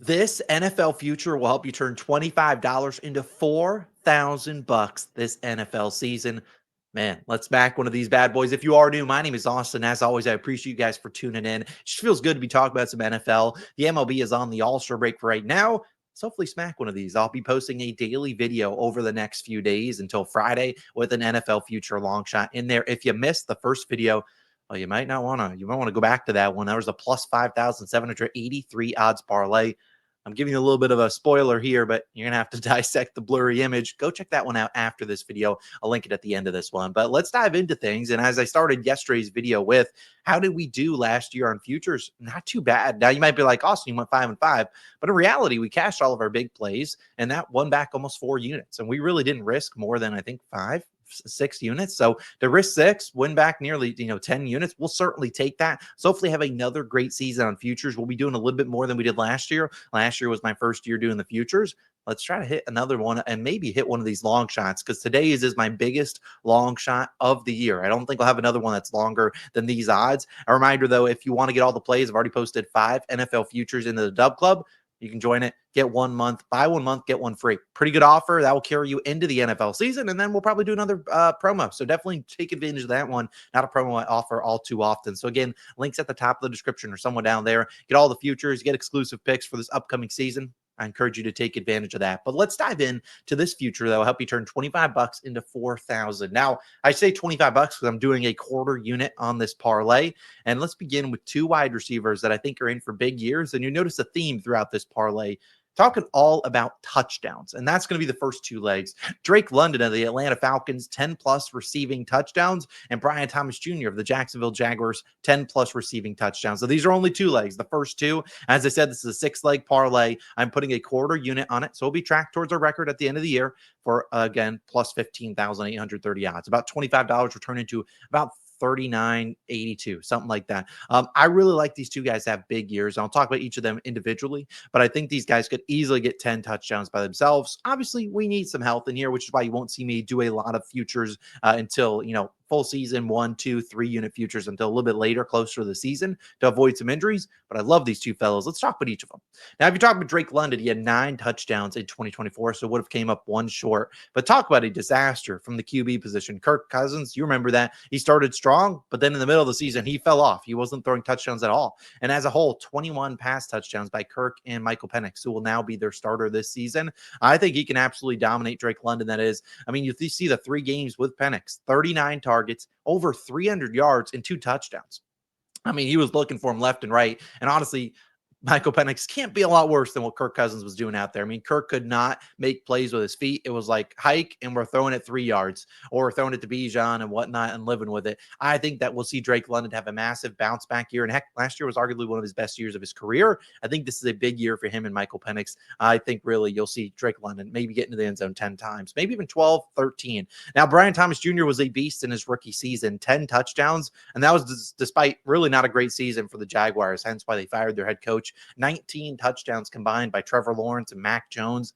This NFL future will help you turn $25 into $4,000 this NFL season. Man, let's back one of these bad boys. If you are new, my name is Austin. As always, I appreciate you guys for tuning in. It just feels good to be talking about some NFL. The MLB is on the All-Star break for right now. So hopefully smack one of these. I'll be posting a daily video over the next few days until Friday with an NFL future long shot in there. If you missed the first video, well, you might want to go back to that one. There was a plus 5,783 odds parlay. I'm giving you a little bit of a spoiler here, but you're going to have to dissect the blurry image. Go check that one out after this video. I'll link it at the end of this one. But let's dive into things. And as I started yesterday's video with, how did we do last year on futures? Not too bad. Now you might be like, Austin, you went 5-5. But in reality, we cashed all of our big plays, and that won back almost 4 units. And we really didn't risk more than, I think, 6 units. So to risk 6, win back nearly 10 units, we'll certainly take that. So hopefully have another great season on futures. We'll be doing a little bit more than we did last year. Last year was my first year doing the futures. Let's try to hit another one and maybe hit one of these long shots, because today's is my biggest long shot of the year. I don't think I'll have another one that's longer than these odds. A reminder, though, if you want to get all the plays, I've already posted 5 NFL futures into the Dub Club. You can join it, get 1 month, buy 1 month, get one free. Pretty good offer. That will carry you into the NFL season, and then we'll probably do another promo. So definitely take advantage of that one. Not a promo I offer all too often. So again, links at the top of the description or somewhere down there. Get all the futures, get exclusive picks for this upcoming season. I encourage you to take advantage of that. But let's dive in to this future that will help you turn $25 into 4,000. Now, I say $25 because I'm doing a quarter unit on this parlay. And let's begin with 2 wide receivers that I think are in for big years. And you notice a theme throughout this parlay, talking all about touchdowns. And that's going to be the first 2 legs. Drake London of the Atlanta Falcons, 10+ receiving touchdowns, and Brian Thomas Jr. of the Jacksonville Jaguars, 10+ receiving touchdowns. So these are only 2 legs. The first 2, as I said, this is a 6-leg parlay. I'm putting a quarter unit on it. So it'll be tracked towards our record at the end of the year for, again, plus 15,830 odds. About $25 return into about 39.82, something like that. I really like these 2 guys to have big years. I'll talk about each of them individually, but I think these guys could easily get 10 touchdowns by themselves. Obviously, we need some health in here, which is why you won't see me do a lot of futures until, full season, 1, 2, 3 unit futures until a little bit later, closer to the season, to avoid some injuries. But I love these 2 fellows. Let's talk about each of them. Now, if you talk about Drake London, he had 9 touchdowns in 2024, so would have came up 1 short. But talk about a disaster from the QB position. Kirk Cousins, you remember that. He started strong, but then in the middle of the season, he fell off. He wasn't throwing touchdowns at all. And as a whole, 21 pass touchdowns by Kirk and Michael Penix, who will now be their starter this season. I think he can absolutely dominate Drake London, that is. I mean, you see the 3 games with Penix, 39 targets, over 300 yards, and 2 touchdowns. I mean, he was looking for him left and right. And honestly, Michael Penix can't be a lot worse than what Kirk Cousins was doing out there. I mean, Kirk could not make plays with his feet. It was like hike, and we're throwing it 3 yards, or we're throwing it to Bijan and whatnot and living with it. I think that we'll see Drake London have a massive bounce back year. And heck, last year was arguably one of his best years of his career. I think this is a big year for him and Michael Penix. I think really you'll see Drake London maybe get into the end zone 10 times, maybe even 12, 13. Now, Brian Thomas Jr. was a beast in his rookie season, 10 touchdowns. And that was despite really not a great season for the Jaguars, hence why they fired their head coach. 19 touchdowns combined by Trevor Lawrence and Mac Jones.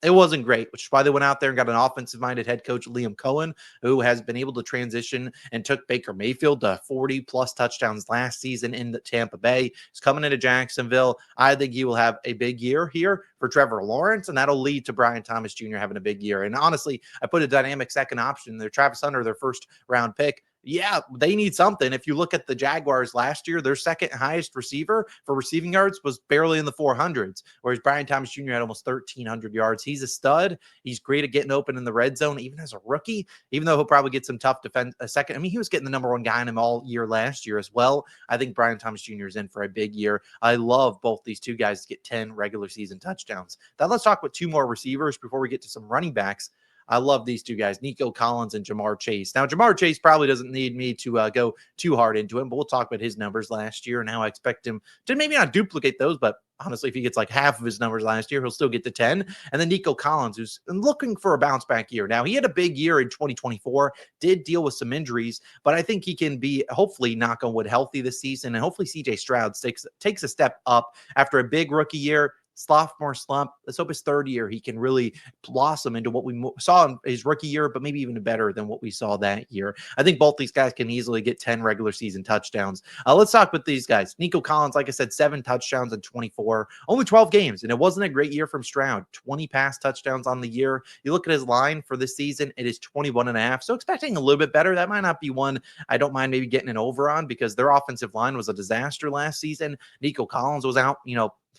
It wasn't great, which is why they went out there and got an offensive-minded head coach, Liam Cohen, who has been able to transition and took Baker Mayfield to 40+ touchdowns last season in Tampa Bay. He's coming into Jacksonville. I think he will have a big year here for Trevor Lawrence, and that'll lead to Brian Thomas Jr. having a big year. And honestly, I put a dynamic second option there. Travis Hunter, their first-round pick. Yeah, they need something. If you look at the Jaguars last year, their second highest receiver for receiving yards was barely in the 400s, whereas Brian Thomas Jr. had almost 1,300 yards. He's a stud. He's great at getting open in the red zone, even as a rookie, even though he'll probably get some tough defense a second. I mean, he was getting the number 1 guy in him all year last year as well. I think Brian Thomas Jr. is in for a big year. I love both these 2 guys to get 10 regular season touchdowns. Now let's talk about 2 more receivers before we get to some running backs. I love these 2 guys, Nico Collins and Jamar Chase. Now, Jamar Chase probably doesn't need me to go too hard into him, but we'll talk about his numbers last year and how I expect him to maybe not duplicate those, but honestly, if he gets like half of his numbers last year, he'll still get to 10. And then Nico Collins, who's looking for a bounce back year. Now, he had a big year in 2024, did deal with some injuries, but I think he can be, hopefully, knock on wood, healthy this season. And hopefully CJ Stroud takes a step up after a big rookie year. sophomore slump. Let's hope his third year he can really blossom into what we saw in his rookie year, but maybe even better than what we saw that year. I think both these guys can easily get 10 regular season touchdowns. Let's talk with these guys. Nico Collins, like I said, 7 touchdowns in 24, only 12 games, and it wasn't a great year from Stroud. 20 pass touchdowns on the year. You look at his line for this season, it is 21.5. So expecting a little bit better. That might not be one I don't mind maybe getting an over on, because their offensive line was a disaster last season. Nico Collins was out,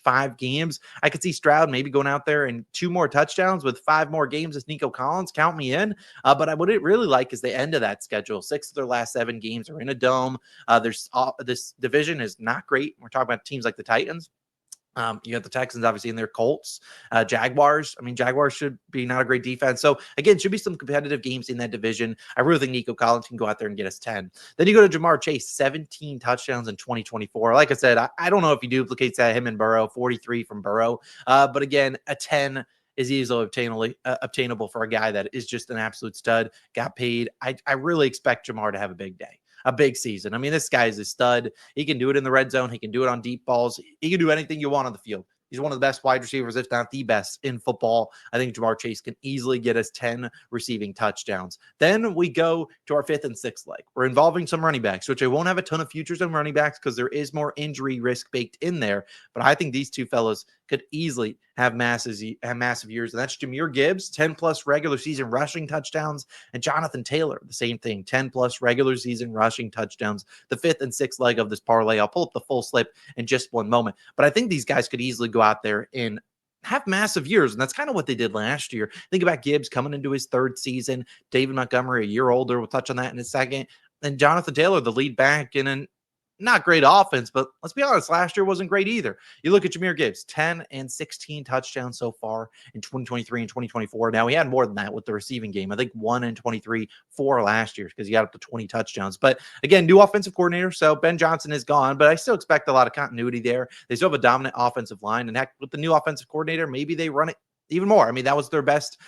5 games. I could see Stroud maybe going out there and 2 more touchdowns with 5 more games as Nico Collins. Count me in. But what I really like is the end of that schedule. 6 of their last 7 games are in a dome. This division is not great. We're talking about teams like the Titans. You got the Texans, obviously, in their Colts, Jaguars. I mean, Jaguars should be not a great defense. So, again, should be some competitive games in that division. I really think Nico Collins can go out there and get us 10. Then you go to Jamar Chase, 17 touchdowns in 2024. Like I said, I don't know if he duplicates that, him and Burrow, 43 from Burrow. But, again, a 10 is easily obtainable for a guy that is just an absolute stud, got paid. I really expect Jamar to have a big day. A big season. I mean, this guy is a stud. He can do it in the red zone. He can do it on deep balls. He can do anything you want on the field. He's one of the best wide receivers, if not the best, in football. I think Jamar Chase can easily get us 10 receiving touchdowns. Then we go to our 5th and 6th leg. We're involving some running backs, which I won't have a ton of futures on running backs because there is more injury risk baked in there. But I think these two fellows could easily have massive years. And that's Jahmyr Gibbs, 10-plus regular season rushing touchdowns, and Jonathan Taylor, the same thing, 10-plus regular season rushing touchdowns. The 5th and 6th leg of this parlay. I'll pull up the full slip in just one moment. But I think these guys could easily go out there and have massive years, and that's kind of what they did last year. Think about Gibbs coming into his 3rd season, David Montgomery a year older. We'll touch on that in a second. And Jonathan Taylor, the lead back in an not great offense, but let's be honest, last year wasn't great either. You look at Jahmyr Gibbs, 10 and 16 touchdowns so far in 2023 and 2024. Now, he had more than that with the receiving game. I think 1 in 23, 4 last year because he got up to 20 touchdowns. But again, new offensive coordinator, so Ben Johnson is gone, but I still expect a lot of continuity there. They still have a dominant offensive line, and heck, with the new offensive coordinator, maybe they run it even more. I mean, that was their best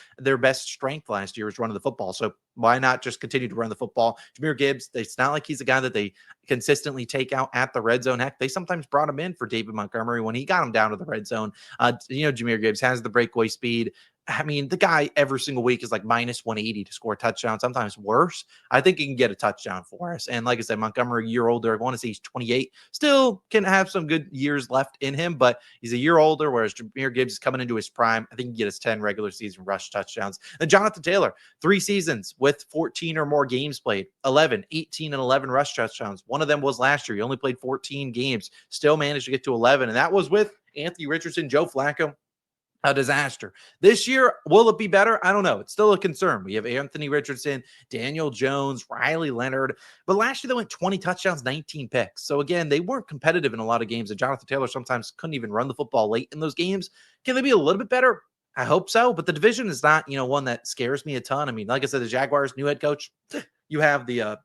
strength last year, was running the football. So why not just continue to run the football? Jahmyr Gibbs, it's not like he's a guy that they consistently take out at the red zone. Heck, they sometimes brought him in for David Montgomery when he got him down to the red zone. Jahmyr Gibbs has the breakaway speed. I mean, the guy every single week is like minus 180 to score a touchdown, sometimes worse. I think he can get a touchdown for us. And like I said, Montgomery, a year older. I want to say he's 28. Still can have some good years left in him, but he's a year older, whereas Jahmyr Gibbs is coming into his prime. I think he can get us 10 regular season rush touchdowns. And Jonathan Taylor, 3 seasons with 14 or more games played, 11, 18, and 11 rush touchdowns. One of them was last year. He only played 14 games, still managed to get to 11, and that was with Anthony Richardson, Joe Flacco. A disaster. This year, will it be better? I don't know. It's still a concern. We have Anthony Richardson, Daniel Jones, Riley Leonard. But last year, they went 20 touchdowns, 19 picks. So again, they weren't competitive in a lot of games. And Jonathan Taylor sometimes couldn't even run the football late in those games. Can they be a little bit better? I hope so. But the division is not, one that scares me a ton. I mean, like I said, the Jaguars, new head coach. You have the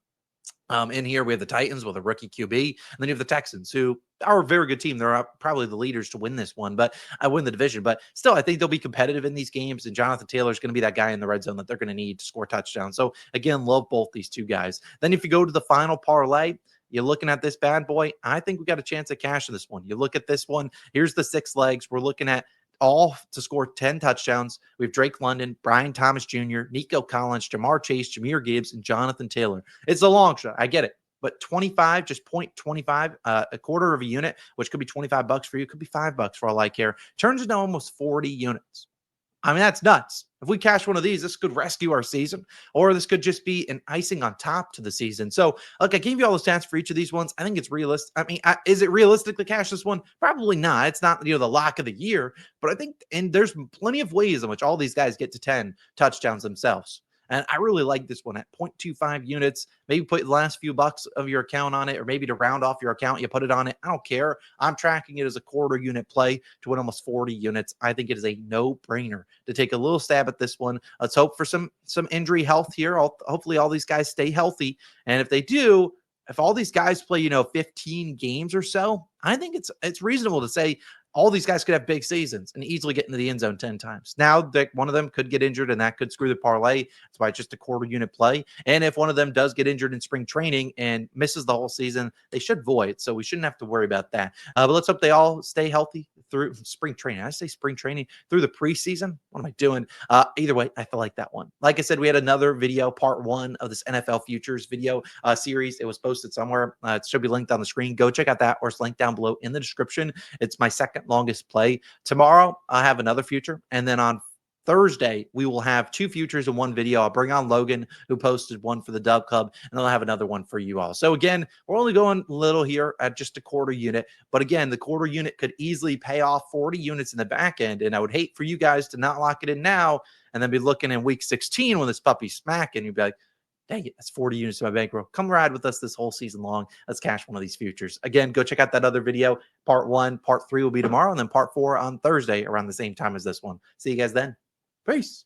in here, we have the Titans with a rookie QB, and then you have the Texans, who are a very good team. They're probably the leaders to win this one, but I win the division. But still, I think they'll be competitive in these games, and Jonathan Taylor is going to be that guy in the red zone that they're going to need to score touchdowns. So, again, love both these two guys. Then if you go to the final parlay, you're looking at this bad boy. I think we got a chance at cash in this one. You look at this one. Here's the 6 legs. We're looking at all to score 10 touchdowns. We have Drake London, Brian Thomas Jr., Nico Collins, Jamar Chase, Jahmyr Gibbs, and Jonathan Taylor. It's a long shot. I get it. But 25, just 0.25, a quarter of a unit, which could be $25 for you, could be $5 for all I care, turns into almost 40 units. I mean, that's nuts. If we cash one of these, this could rescue our season, or this could just be an icing on top to the season. So, look, I gave you all the stats for each of these ones. I think it's realistic. I mean, is it realistic to cash this one? Probably not. It's not, the lock of the year, but I think, and there's plenty of ways in which all these guys get to 10 touchdowns themselves. And I really like this one at 0.25 units. Maybe put the last few bucks of your account on it, or maybe to round off your account, you put it on it. I don't care. I'm tracking it as a quarter unit play to win almost 40 units. I think it is a no-brainer to take a little stab at this one. Let's hope for some injury health here. Hopefully all these guys stay healthy. And if they do, if all these guys play, 15 games or so, I think it's reasonable to say all these guys could have big seasons and easily get into the end zone 10 times. Now that one of them could get injured and that could screw the parlay. That's why it's just a quarter unit play. And if one of them does get injured in spring training and misses the whole season, they should void. So we shouldn't have to worry about that. But let's hope they all stay healthy through spring training. I say spring training through the preseason. What am I doing? Either way, I feel like that one. Like I said, we had another video, part 1 of this NFL futures video series. It was posted somewhere. It should be linked on the screen. Go check out that, or it's linked down below in the description. It's my second longest play. Tomorrow, I have another future. And then on Thursday, we will have 2 futures in one video. I'll bring on Logan, who posted one for the Dub Club, and I'll have another one for you all. So again, we're only going little here at just a quarter unit. But again, the quarter unit could easily pay off 40 units in the back end. And I would hate for you guys to not lock it in now and then be looking in week 16 when this puppy's smacking. You'd be like, dang it, that's 40 units to my bankroll. Come ride with us this whole season long. Let's cash one of these futures. Again, go check out that other video. Part 1, part 3 will be tomorrow, and then part 4 on Thursday around the same time as this one. See you guys then. Peace.